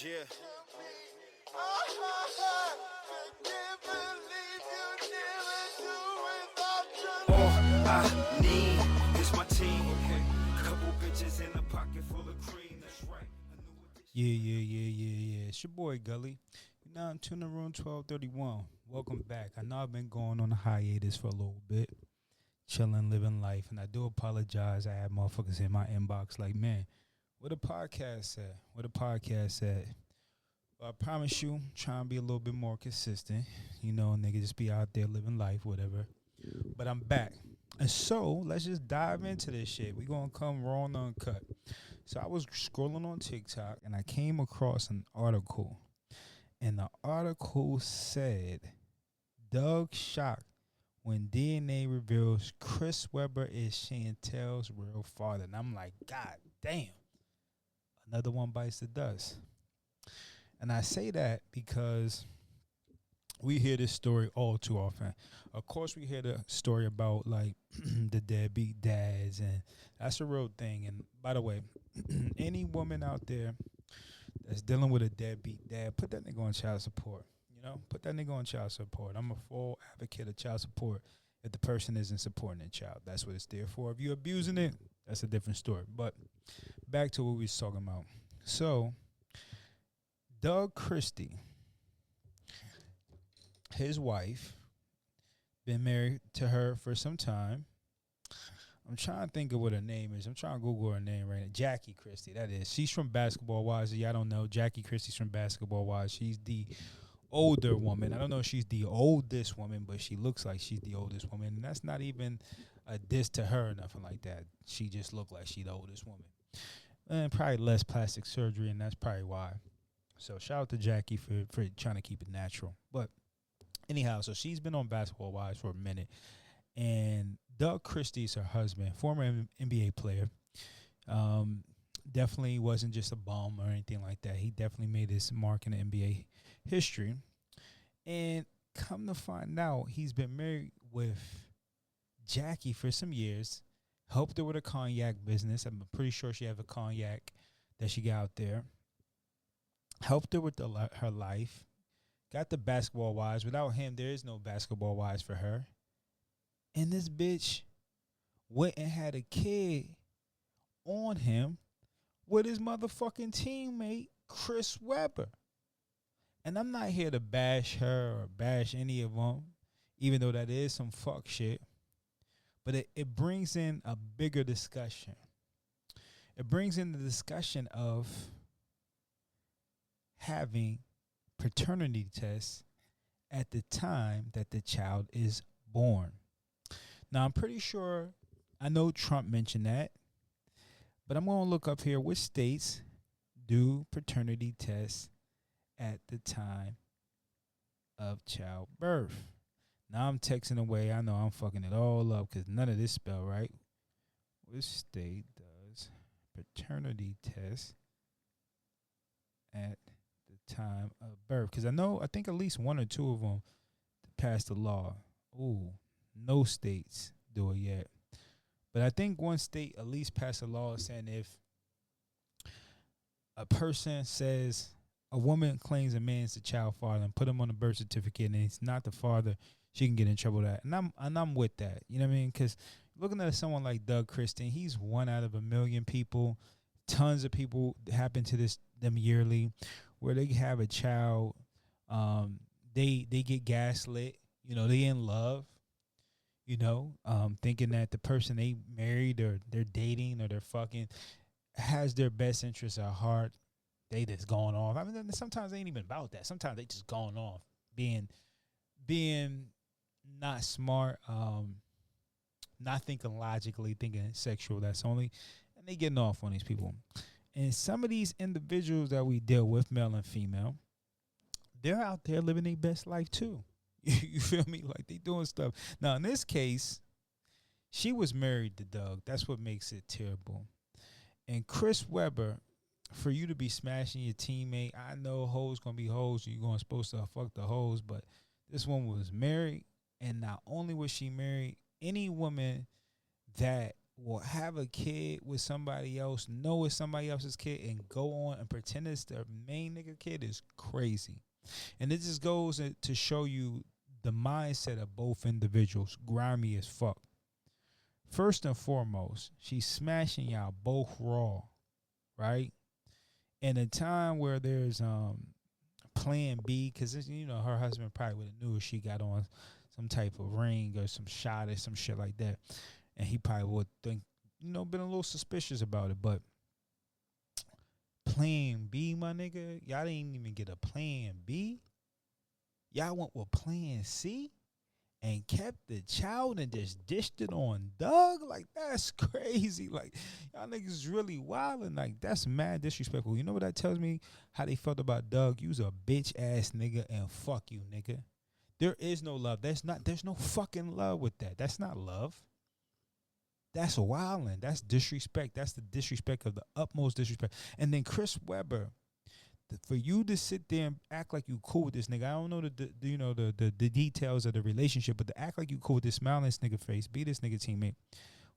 Yeah. All I need is my team. Couple bitches in a pocket full of cream. That's right. Yeah. It's your boy Gully. You're now in Tuna Room 1231. Welcome back. I know I've been going on a hiatus for a little bit, chilling, living life, and I do apologize. I had motherfuckers in my inbox like, man, where the podcast at? Where the podcast at? Well, I promise you, trying to be a little bit more consistent. You know, nigga, just be out there living life, whatever. But I'm back. And so, let's just dive into this shit. We gonna come raw and uncut. So I was scrolling on TikTok and I came across an article. And the article said, Doug shocked when DNA reveals Chris Webber is Chantel's real father. And I'm like, God damn. Another one bites the dust. And I say that because we hear this story all too often. Of course, we hear the story about, like, the deadbeat dads, and that's a real thing. And by the way, any woman out there that's dealing with a deadbeat dad, put that nigga on child support. You know, put that nigga on child support. I'm a full advocate of child support if the person isn't supporting the child. That's what it's there for. If you're abusing it, that's a different story. But back to what we was talking about. So, Doug Christie, his wife, been married to her for some time. I'm trying to think of what her name is. I'm trying to Google her name right now. Jackie Christie, that is. She's from Basketball Wives. Y'all don't know. Jackie Christie's from Basketball Wives. She's the older woman. I don't know if she's the oldest woman, but she looks like she's the oldest woman. And that's not even a diss to her or nothing like that. She just looked like she's the oldest woman. And probably less plastic surgery, and that's probably why. So shout out to Jackie for trying to keep it natural. But anyhow, so she's been on Basketball Wives for a minute. And Doug Christie's her husband, former NBA player. Definitely wasn't just a bum or anything like that. He definitely made his mark in the NBA history. And come to find out, he's been married with Jackie for some years. Helped her with a cognac business. I'm pretty sure she have a cognac that she got out there. Helped her with her life. Got the Basketball Wives. Without him, there is no Basketball Wives for her. And this bitch went and had a kid on him with his motherfucking teammate, Chris Webber. And I'm not here to bash her or bash any of them, even though that is some fuck shit. But it brings in a bigger discussion. It brings in the discussion of having paternity tests at the time that the child is born. Now, I'm pretty sure, I know Trump mentioned that, but I'm going to look up here which states do paternity tests at the time of childbirth. Now I'm texting away. I know I'm fucking it all up because none of this spell right. Which state does paternity test at the time of birth? Because I think at least one or two of them passed the law. Ooh, no states do it yet. But I think one state at least passed a law saying if a person says a woman claims a man's the child father and put him on a birth certificate and it's not the father, she can get in trouble with that. And I'm with that. You know what I mean? Because looking at someone like Doug Christie, he's one out of a million people. Tons of people happen to them yearly where they have a child. They get gaslit. You know, they in love. You know, thinking that the person they married or they're dating or they're fucking has their best interests at heart. They just going off. I mean, sometimes they ain't even about that. Sometimes they just going off, being not smart, not thinking logically, thinking sexual. That's only, and they getting off on these people. And some of these individuals that we deal with, male and female, they're out there living their best life too. You feel me? Like they doing stuff. Now in this case, she was married to Doug. That's what makes it terrible. And Chris Webber, for you to be smashing your teammate, I know hoes gonna be hoes. You're gonna supposed to fuck the hoes, but this woman was married, and not only was she married, any woman that will have a kid with somebody else, know it's somebody else's kid, and go on and pretend it's their main nigga kid is crazy. And it just goes to show you the mindset of both individuals, grimy as fuck. First and foremost, she's smashing y'all both raw, right? In a time where there's plan B, because her husband probably would have knew if she got on some type of ring or some shot or some shit like that, and he probably would think, been a little suspicious about it. But plan B, my nigga, y'all didn't even get a plan B. Y'all went with plan C and kept the child and just dished it on Doug. Like, that's crazy. Like, y'all niggas really wildin'. Like, that's mad disrespectful. You know what that tells me? How they felt about Doug? You's a bitch ass nigga and fuck you, nigga. There is no love. There's no fucking love with that. That's not love. That's wildin'. That's disrespect. That's the disrespect of the utmost disrespect. And then Chris Webber, for you to sit there and act like you cool with this nigga, I don't know the details of the relationship, but to act like you cool with this, smile in this nigga face, be this nigga teammate,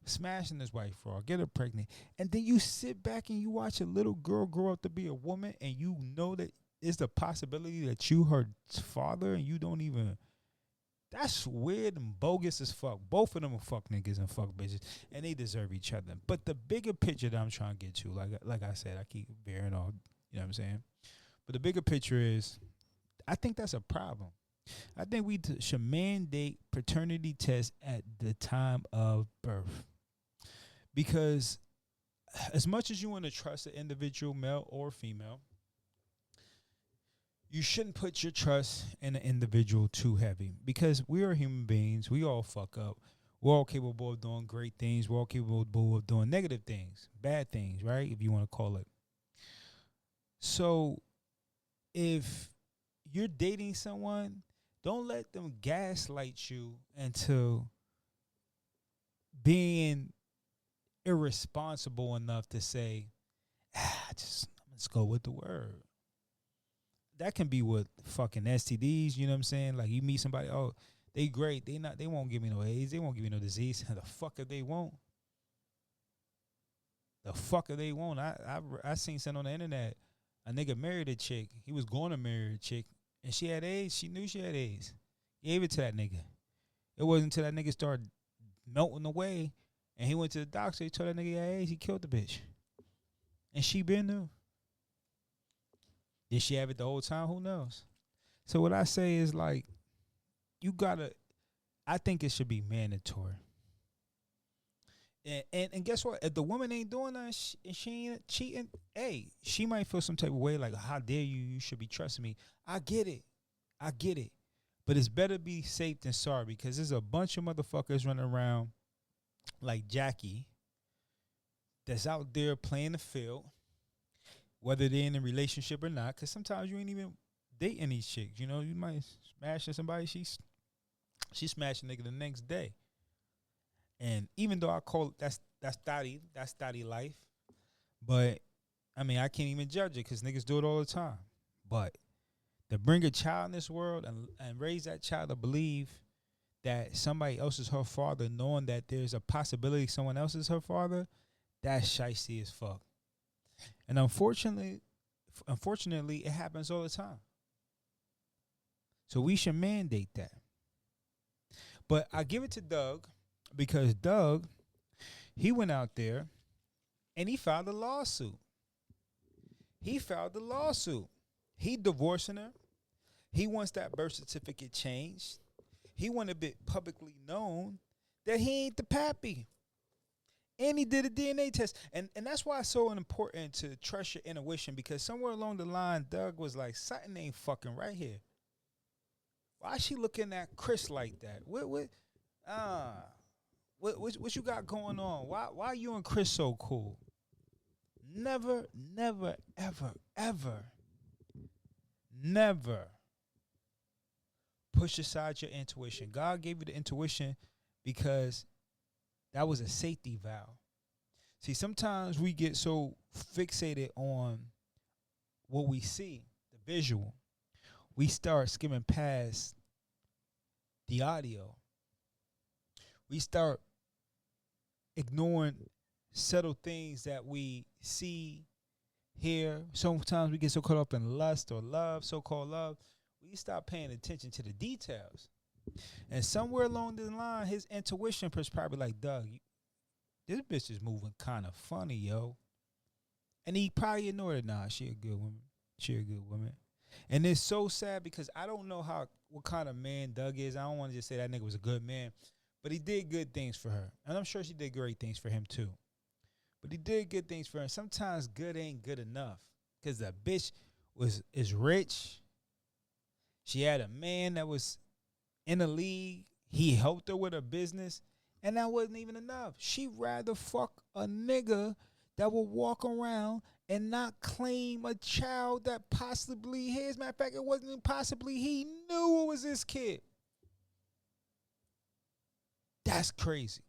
smashing his wife fraud, get her pregnant, and then you sit back and you watch a little girl grow up to be a woman, and you know that it's the possibility that you her father, and you don't even. That's weird and bogus as fuck. Both of them are fuck niggas and fuck bitches, and they deserve each other. But the bigger picture that I'm trying to get to, like I said, I keep veering off. You know what I'm saying? But the bigger picture is, I think that's a problem. I think we should mandate paternity tests at the time of birth. Because as much as you want to trust an individual, male or female, you shouldn't put your trust in an individual too heavy. Because we are human beings. We all fuck up. We're all capable of doing great things. We're all capable of doing negative things, bad things, right? If you want to call it. So if you're dating someone, don't let them gaslight you into being irresponsible enough to say, let's go with the word. That can be with fucking STDs, you know what I'm saying? Like, you meet somebody, oh, they great, they won't give me no AIDS, they won't give me no disease. The fuck if they won't. The fuck if they won't. I seen something on the internet. A nigga married a chick. He was going to marry a chick, and she had AIDS. She knew she had AIDS. Gave it to that nigga. It wasn't until that nigga started melting away, and he went to the doctor. He told that nigga he had AIDS. He killed the bitch. And she been knew. Did she have it the whole time? Who knows? So what I say is, like, you gotta. I think it should be mandatory. And guess what? If the woman ain't doing that, she ain't cheating, hey, she might feel some type of way, like, how dare you? You should be trusting me. I get it. But it's better be safe than sorry, because there's a bunch of motherfuckers running around like Jackie that's out there playing the field, whether they're in a relationship or not, because sometimes you ain't even dating these chicks. You know, you might smash somebody, she smashed a nigga the next day. And even though I call it that's thotty life, but I mean, I can't even judge it because niggas do it all the time. But to bring a child in this world and raise that child to believe that somebody else is her father, knowing that there's a possibility someone else is her father, that's shicey as fuck. And unfortunately, it happens all the time. So we should mandate that. But I give it to Doug. Because Doug, he went out there and he filed a lawsuit. He divorcing her. He wants that birth certificate changed. He want to be publicly known that he ain't the pappy. And he did a DNA test. And that's why it's so important to trust your intuition, because somewhere along the line, Doug was like, something ain't fucking right here. Why is she looking at Chris like that? What you got going on? Why you and Chris so cool? Never, ever push aside your intuition. God gave you the intuition because that was a safety valve. See, sometimes we get so fixated on what we see, the visual, we start skimming past the audio. We start ignoring subtle things that we see here. Sometimes we get so caught up in lust or love, so-called love, we stop paying attention to the details. And somewhere along the line, his intuition was probably like, Doug, this bitch is moving kind of funny, yo. And he probably ignored it. Nah, she a good woman. She a good woman. And it's so sad because I don't know what kind of man Doug is. I don't want to just say that nigga was a good man, but he did good things for her. And I'm sure she did great things for him too. But he did good things for her. Sometimes good ain't good enough because the bitch is rich. She had a man that was in the league. He helped her with her business. And that wasn't even enough. She'd rather fuck a nigga that will walk around and not claim a child that possibly his. Matter of fact, it wasn't even possibly he knew it was his kid. That's crazy.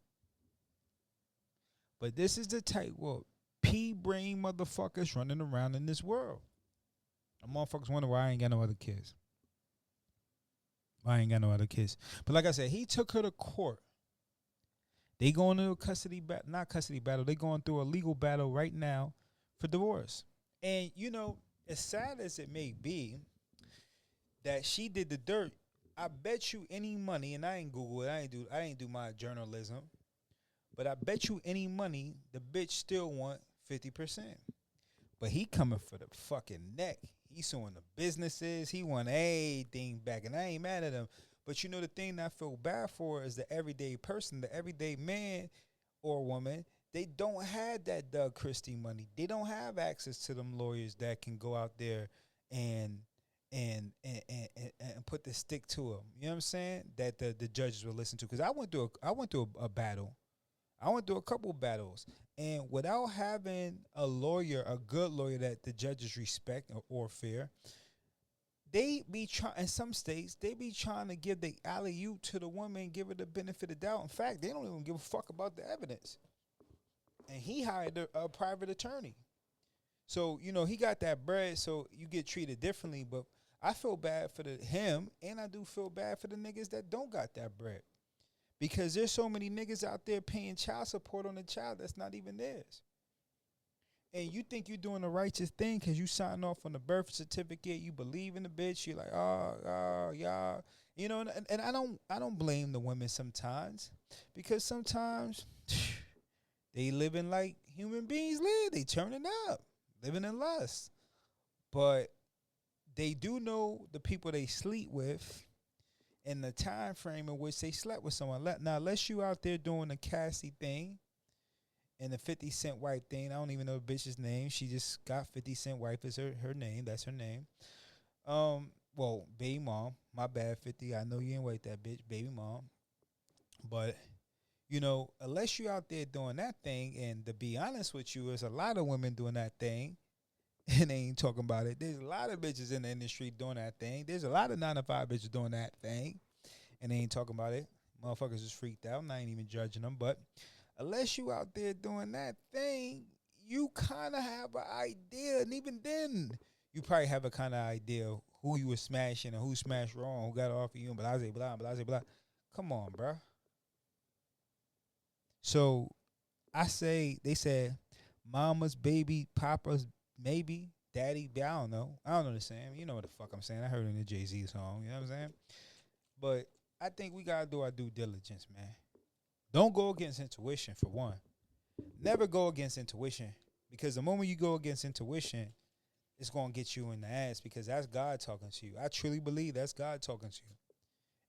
But this is the type of pea-brain motherfuckers running around in this world. And motherfuckers wonder why I ain't got no other kids. Why I ain't got no other kids. But like I said, he took her to court. They going to a not custody battle. They going through a legal battle right now for divorce. And, you know, as sad as it may be that she did the dirt, I bet you any money, and I ain't Google it, I ain't do my journalism, but I bet you any money the bitch still want 50%. But he coming for the fucking neck. He suing the businesses. He want everything back, and I ain't mad at him. But you know the thing that I feel bad for is the everyday person, the everyday man or woman. They don't have that Doug Christie money. They don't have access to them lawyers that can go out there and put the stick to them. You know what I'm saying? That the judges will listen to. Because I went through a battle. I went through a couple battles, and without having a lawyer, a good lawyer that the judges respect or fear. They be trying in some states. They be trying to give the alley-oop to the woman, and give her the benefit of the doubt. In fact, they don't even give a fuck about the evidence. And he hired a private attorney, so you know he got that bread. So you get treated differently. But I feel bad for him, and I do feel bad for the niggas that don't got that bread, because there's so many niggas out there paying child support on a child that's not even theirs. And you think you're doing the righteous thing because you signed off on the birth certificate. You believe in the bitch. You're like, yeah. You know, and I don't blame the women sometimes, because sometimes they living like human beings live. They turning up, living in lust. But they do know the people they sleep with and the time frame in which they slept with someone. Now, unless you out there doing the Cassie thing, and the 50 Cent wife thing, I don't even know the bitch's name. She just got 50 Cent wife as her name. That's her name. Well, baby mom. My bad, 50. I know you ain't wait that bitch, baby mom. But, you know, unless you out there doing that thing, and to be honest with you, there's a lot of women doing that thing, and they ain't talking about it. There's a lot of bitches in the industry doing that thing. There's a lot of 9-to-5 bitches doing that thing, and they ain't talking about it. Motherfuckers is freaked out, and I ain't even judging them, but unless you out there doing that thing, you kind of have an idea. And even then, you probably have a kind of idea who you were smashing and who smashed wrong, who got off of you, and blah, blah. Come on, bro. So they said, mama's baby, papa's maybe, daddy, I don't know. I don't know the same. You know what the fuck I'm saying. I heard it in the Jay-Z song. You know what I'm saying? But I think we got to do our due diligence, man. Don't go against intuition, for one. Never go against intuition, because the moment you go against intuition, it's going to get you in the ass, because that's God talking to you. I truly believe that's God talking to you.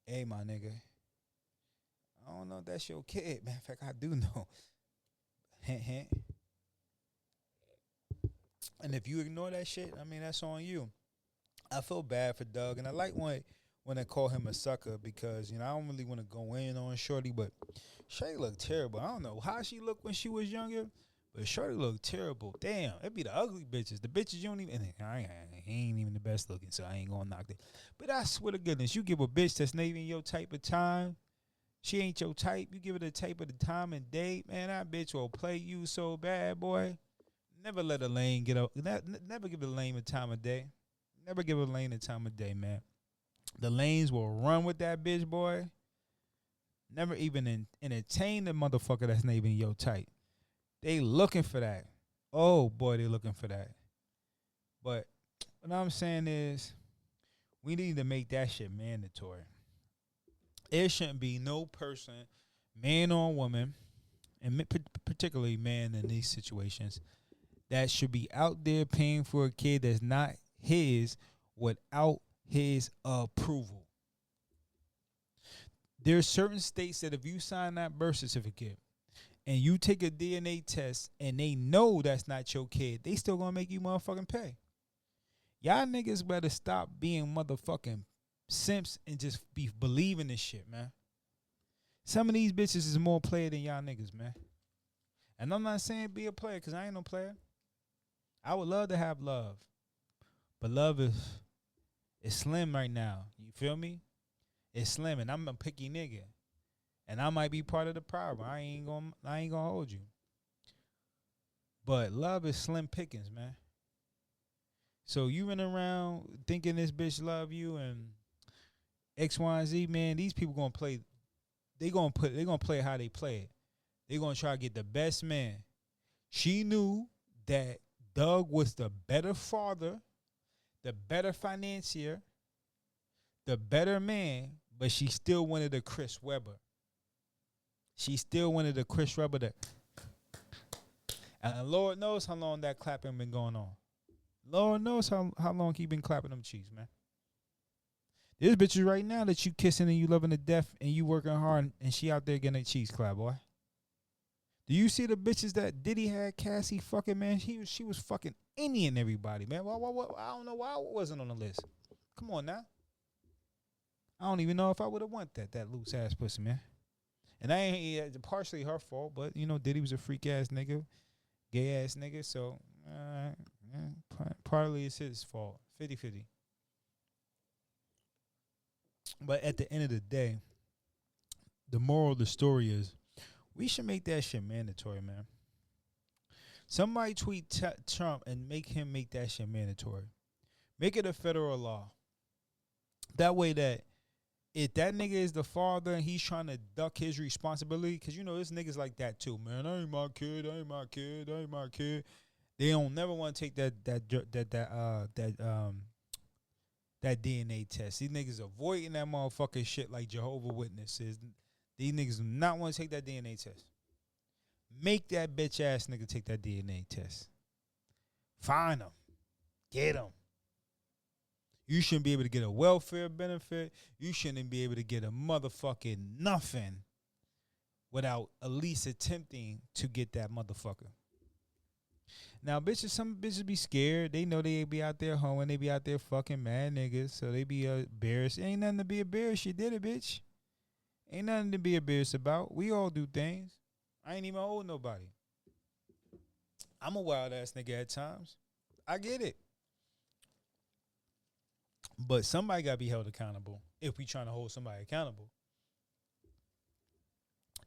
Hey, my nigga, I don't know if that's your kid. Matter of fact, I do know. Hint, hint. And if you ignore that shit, I mean, that's on you. I feel bad for Doug, and I like when they call him a sucker, because, you know, I don't really want to go in on Shorty, but Shorty looked terrible. I don't know how she looked when she was younger, but Shorty looked terrible. Damn, it be the ugly bitches. The bitches you don't even, he ain't even the best looking, so I ain't gonna knock it. But I swear to goodness, you give a bitch that's not even your type of time, she ain't your type, you give her the type of the time and date, man, that bitch will play you so bad, boy. Never let a lane get up. Never give a lane a time of day. Never give a lane a time of day, man. The lanes will run with that bitch, boy. never even entertain the motherfucker that's not even your type. They looking for that. Oh boy, they looking for that. But what I'm saying is, we need to make that shit mandatory. There shouldn't be no person, man or woman, and particularly man in these situations, that should be out there paying for a kid that's not his without his approval. There's certain states that if you sign that birth certificate and you take a DNA test and they know that's not your kid, they still gonna make you motherfucking pay. Y'all niggas better stop being motherfucking simps and just be believing this shit, man. Some of these bitches is more player than y'all niggas, man. And I'm not saying be a player, because I ain't no player. I would love to have love. But love is slim right now. You feel me? It's slim, and I'm a picky nigga. And I might be part of the problem. I ain't gonna hold you. But love is slim pickings, man. So you run around thinking this bitch love you and X, Y, and Z, man, these people gonna play. They gonna play how they play it. They gonna try to get the best man. She knew that Doug was the better father, the better financier, the better man, but she still wanted a Chris Webber. She still wanted a Chris Webber that. And Lord knows how long that clapping been going on. Lord knows how long he been clapping them cheeks, man. There's bitches right now that you kissing and you loving to death and you working hard and she out there getting a cheeks clap, boy. Do you see the bitches that Diddy had Cassie fucking, man? She was fucking any and everybody, man. Why, I don't know why it wasn't on the list. Come on now. I don't even know if I would have want that loose ass pussy, man. And I ain't partially her fault, but you know Diddy was a freak ass nigga, gay ass nigga, so partly it's his fault. 50-50. But at the end of the day, the moral of the story is we should make that shit mandatory, man. Somebody tweet Trump and make him make that shit mandatory. Make it a federal law. That way that if that nigga is the father and he's trying to duck his responsibility, because you know there's niggas like that too, man. I ain't my kid. I ain't my kid. I ain't my kid. They don't never want to take that DNA test. These niggas avoiding that motherfucking shit like Jehovah's Witnesses. These niggas do not want to take that DNA test. Make that bitch ass nigga take that DNA test. Find him. Get him. You shouldn't be able to get a welfare benefit. You shouldn't be able to get a motherfucking nothing without at least attempting to get that motherfucker. Now, some bitches be scared. They know they be out there hoeing. They be out there fucking mad niggas. So they be embarrassed. Ain't nothing to be embarrassed. You did it, bitch. Ain't nothing to be embarrassed about. We all do things. I ain't even owe nobody. I'm a wild ass nigga at times. I get it. But somebody got to be held accountable if we trying to hold somebody accountable.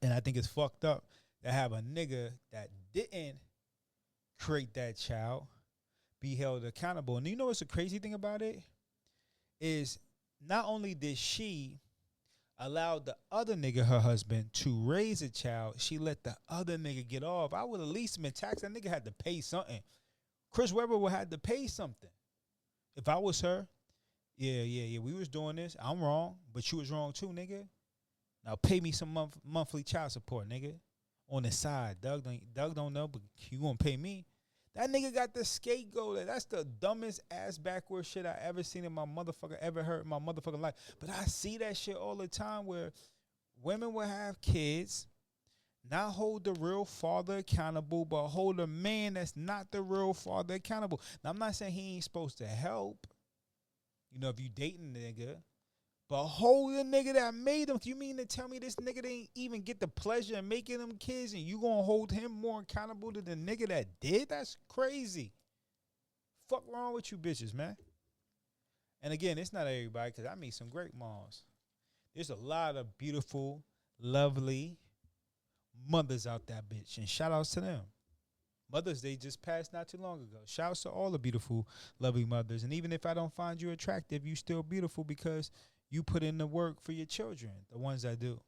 And I think it's fucked up to have a nigga that didn't create that child be held accountable. And you know what's the crazy thing about it? Is not only did she allow the other nigga, her husband, to raise a child, she let the other nigga get off. I would at least been taxed. That nigga had to pay something. Chris Webber would have to pay something. If I was her, yeah, we was doing this. I'm wrong, but you was wrong too, nigga. Now pay me some monthly child support, nigga. On the side. Doug don't know, but you gonna pay me. That nigga got the scapegoat. That's the dumbest ass backward shit I ever seen in my motherfucker, ever heard in my motherfucking life. But I see that shit all the time where women will have kids, not hold the real father accountable, but hold a man that's not the real father accountable. Now, I'm not saying he ain't supposed to help. You know, if you dating a nigga, but hold the nigga that made them. You mean to tell me this nigga didn't even get the pleasure of making them kids and you gonna hold him more accountable than the nigga that did? That's crazy. Fuck wrong with you bitches, man. And again, it's not everybody, because I meet some great moms. There's a lot of beautiful, lovely mothers out that bitch, and shout outs to them. Mother's Day just passed not too long ago. Shouts to all the beautiful, lovely mothers. And even if I don't find you attractive, you still beautiful because you put in the work for your children, the ones that do.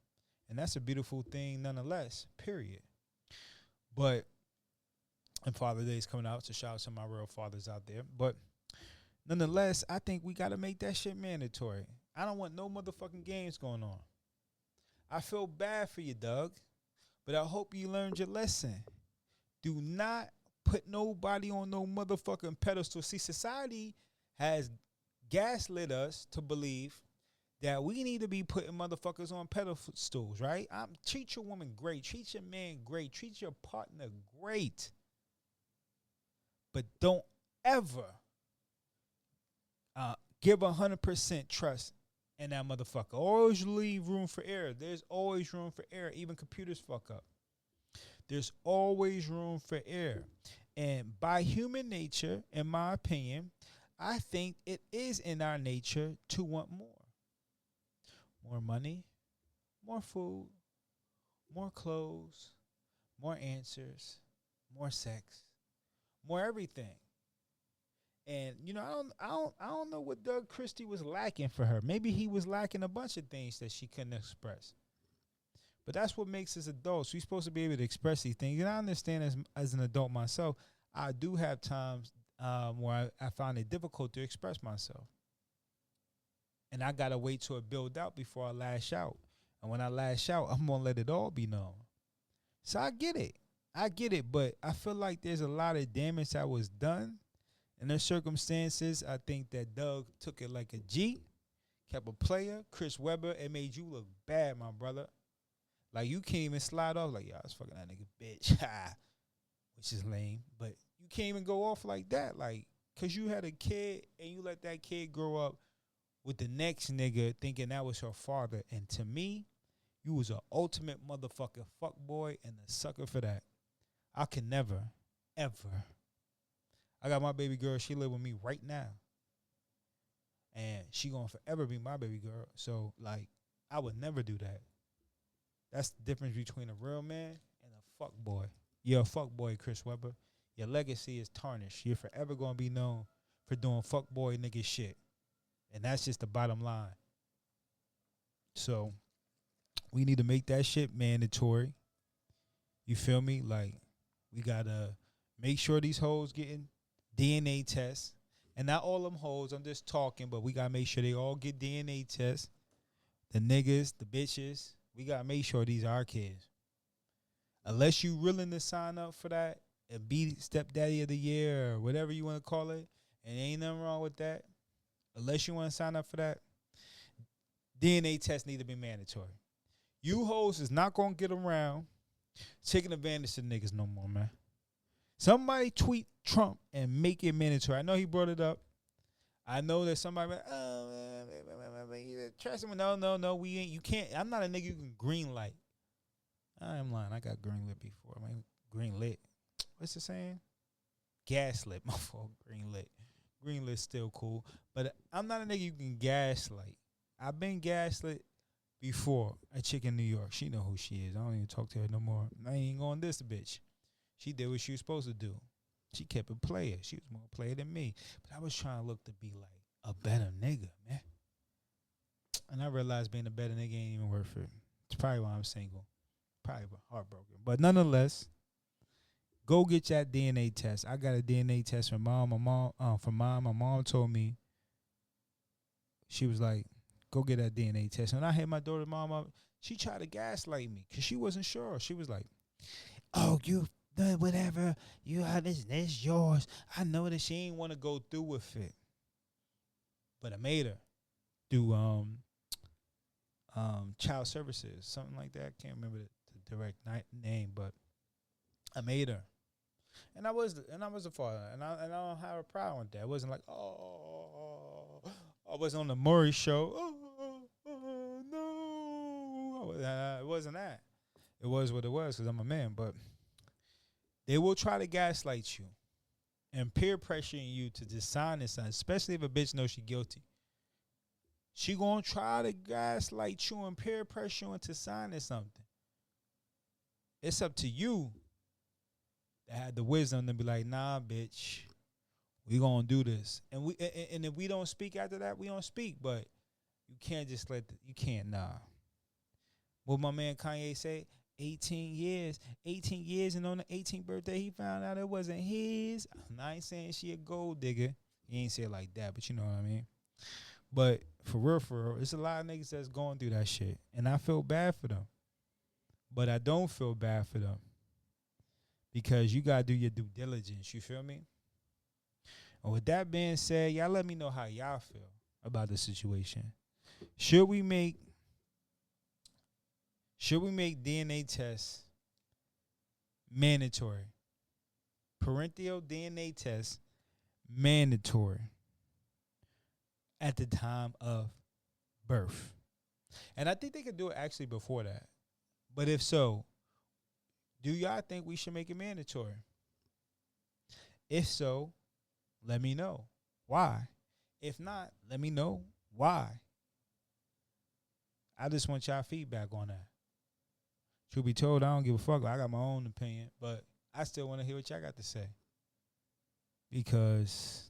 And that's a beautiful thing nonetheless, period. But, and Father Day is coming out, so shout out to my real fathers out there. But nonetheless, I think we got to make that shit mandatory. I don't want no motherfucking games going on. I feel bad for you, Doug, but I hope you learned your lesson. Do not put nobody on no motherfucking pedestal. See, society has gaslit us to believe that we need to be putting motherfuckers on pedestals, right? Treat your woman great. Treat your man great. Treat your partner great. But don't ever give 100% trust in that motherfucker. Always leave room for error. There's always room for error. Even computers fuck up. There's always room for error. And by human nature, in my opinion, I think it is in our nature to want more. More money, more food, more clothes, more answers, more sex, more everything. And I don't know what Doug Christie was lacking for her. Maybe he was lacking a bunch of things that she couldn't express. But that's what makes us adults. We're supposed to be able to express these things. And I understand as an adult myself, I do have times where I find it difficult to express myself. And I got to wait till it build out before I lash out. And when I lash out, I'm going to let it all be known. So I get it. But I feel like there's a lot of damage that was done. In their circumstances, I think that Doug took it like a G, kept a player. Chris Webber, it made you look bad, my brother. Like, you can't even slide off like, yo, I was fucking that nigga, bitch. Which is lame. But you can't even go off like that. Like, because you had a kid and you let that kid grow up with the next nigga thinking that was her father. And to me, you was an ultimate motherfucker fuckboy and a sucker for that. I can never, ever. I got my baby girl. She live with me right now. And she gonna forever be my baby girl. So, like, I would never do that. That's the difference between a real man and a fuckboy. You're a fuckboy, Chris Webber. Your legacy is tarnished. You're forever gonna be known for doing fuckboy nigga shit. And that's just the bottom line. So, we need to make that shit mandatory. You feel me? Like, we gotta make sure these hoes getting DNA tests. And not all them hoes, I'm just talking, but we gotta make sure they all get DNA tests. The niggas, the bitches, we gotta make sure these are our kids. Unless you willing to sign up for that and be stepdaddy of the year or whatever you want to call it, and ain't nothing wrong with that. Unless you want to sign up for that, DNA tests need to be mandatory. You hoes is not going to get around taking advantage of niggas no more, man. Somebody tweet Trump and make it mandatory. I know he brought it up. I know that somebody, trust him. No, we ain't. You can't. I'm not a nigga you can green light. I am lying. I got green lit before. I mean, green lit. What's the saying? Gaslit. My fault. Green lit. Green lit's still cool. But I'm not a nigga you can gaslight. I've been gaslit before. A chick in New York. She know who she is. I don't even talk to her no more. I ain't going this bitch. She did what she was supposed to do. She kept it player. She was more player than me. But I was trying to look to be like a better nigga, man. And I realized being a better nigga ain't even worth it. It's probably why I'm single. Probably heartbroken. But nonetheless, go get that DNA test. I got a DNA test from mom. My mom told me, she was like, go get that DNA test. And I had my daughter's mom up. She tried to gaslight me because she wasn't sure. She was like, oh, you done whatever. You have this yours. I know that she ain't want to go through with it. But I made her do child services, something like that. I can't remember the direct name, but I made her. And I was a father, and I don't have a problem with that. It wasn't like, oh, I was on the Maury show. No, it wasn't that. It was what it was because I'm a man. But they will try to gaslight you and peer pressuring you to just sign this, especially if a bitch knows she guilty. She gonna try to gaslight you and peer pressure you into signing something. It's up to you that had the wisdom to be like, nah, bitch, we gonna do this. And if we don't speak after that, we don't speak. But you can't just you can't, nah. What my man Kanye say? 18 years. 18 years, and on the 18th birthday, he found out it wasn't his. I ain't saying she a gold digger. He ain't say it like that, but you know what I mean. But for real, it's a lot of niggas that's going through that shit. And I feel bad for them. But I don't feel bad for them. Because you got to do your due diligence. You feel me? And with that being said, y'all let me know how y'all feel about the situation. Should we make DNA tests mandatory? Parental DNA tests mandatory at the time of birth. And I think they could do it actually before that. But if so, do y'all think we should make it mandatory? If so, let me know why. If not, let me know why. I just want y'all feedback on that. Truth be told, I don't give a fuck. I got my own opinion, but I still want to hear what y'all got to say. Because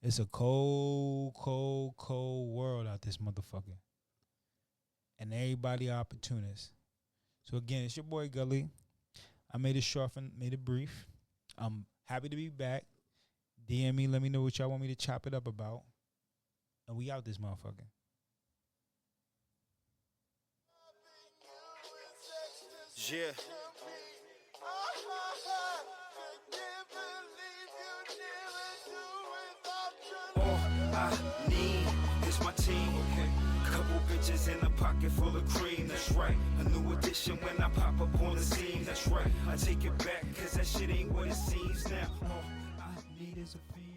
it's a cold, cold, cold world out this motherfucker. And everybody opportunists. So again, it's your boy Gully. I made it short and made it brief. I'm happy to be back. DM me, let me know what y'all want me to chop it up about. And we out this motherfucker. Yeah. All I need is my team. Couple bitches in a pocket full of cream, that's right. A new addition when I pop up on the scene, that's right. I take it back, cause that shit ain't what it seems now. All I need is a fiend.